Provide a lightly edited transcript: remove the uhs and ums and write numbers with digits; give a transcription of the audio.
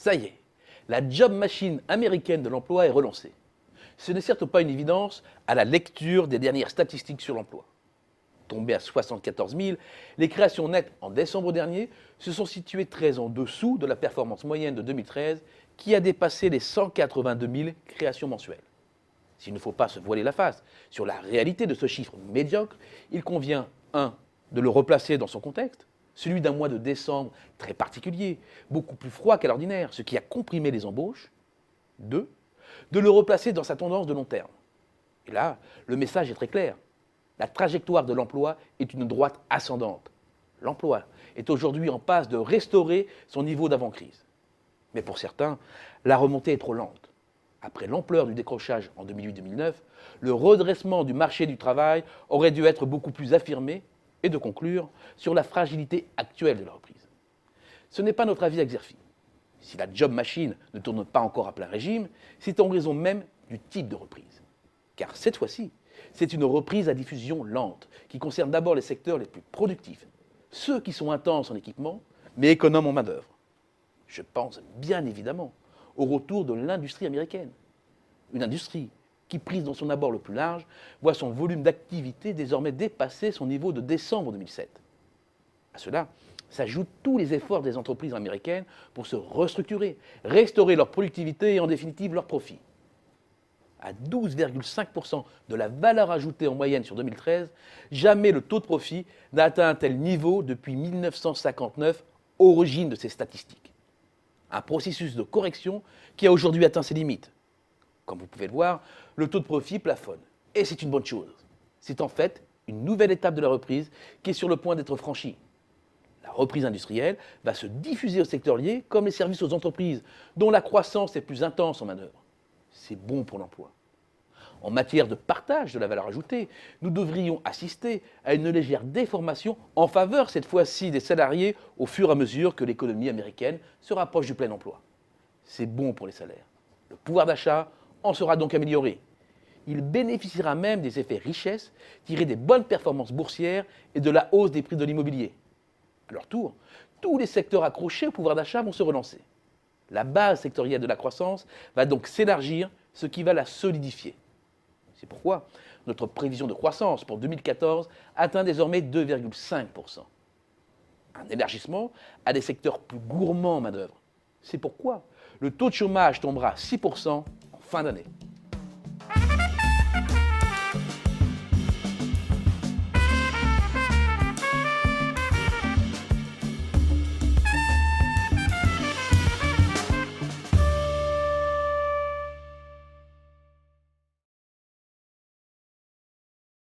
Ça y est, la job machine américaine de l'emploi est relancée. Ce n'est certes pas une évidence à la lecture des dernières statistiques sur l'emploi. Tombées à 74 000, les créations nettes en décembre dernier se sont situées très en dessous de la performance moyenne de 2013 qui a dépassé les 182 000 créations mensuelles. S'il ne faut pas se voiler la face sur la réalité de ce chiffre médiocre, il convient 1. De le replacer dans son contexte, celui d'un mois de décembre très particulier, beaucoup plus froid qu'à l'ordinaire, ce qui a comprimé les embauches. 2. De le replacer dans sa tendance de long terme. Et là, le message est très clair. La trajectoire de l'emploi est une droite ascendante. L'emploi est aujourd'hui en passe de restaurer son niveau d'avant-crise. Mais pour certains, la remontée est trop lente. Après l'ampleur du décrochage en 2008-2009, le redressement du marché du travail aurait dû être beaucoup plus affirmé et de conclure sur la fragilité actuelle de la reprise. Ce n'est pas notre avis à Xerfi. Si la job machine ne tourne pas encore à plein régime, c'est en raison même du type de reprise. Car cette fois-ci, c'est une reprise à diffusion lente, qui concerne d'abord les secteurs les plus productifs, ceux qui sont intenses en équipement, mais économes en main-d'œuvre. Je pense bien évidemment au retour de l'industrie américaine. Une industrie qui, prise dans son abord le plus large, voit son volume d'activité désormais dépasser son niveau de décembre 2007. À cela s'ajoutent tous les efforts des entreprises américaines pour se restructurer, restaurer leur productivité et en définitive leurs profits. À 12,5% de la valeur ajoutée en moyenne sur 2013, jamais le taux de profit n'a atteint un tel niveau depuis 1959, origine de ces statistiques. Un processus de correction qui a aujourd'hui atteint ses limites. Comme vous pouvez le voir, le taux de profit plafonne. Et c'est une bonne chose. C'est en fait une nouvelle étape de la reprise qui est sur le point d'être franchie. La reprise industrielle va se diffuser aux secteurs liés comme les services aux entreprises, dont la croissance est plus intense en manœuvre. C'est bon pour l'emploi. En matière de partage de la valeur ajoutée, nous devrions assister à une légère déformation en faveur cette fois-ci des salariés au fur et à mesure que l'économie américaine se rapproche du plein emploi. C'est bon pour les salaires. Le pouvoir d'achat en sera donc amélioré. Il bénéficiera même des effets richesse tirés des bonnes performances boursières et de la hausse des prix de l'immobilier. À leur tour, tous les secteurs accrochés au pouvoir d'achat vont se relancer. La base sectorielle de la croissance va donc s'élargir, ce qui va la solidifier. C'est pourquoi notre prévision de croissance pour 2014 atteint désormais 2,5%. Un élargissement à des secteurs plus gourmands en main-d'œuvre. C'est pourquoi le taux de chômage tombera à 6% en fin d'année.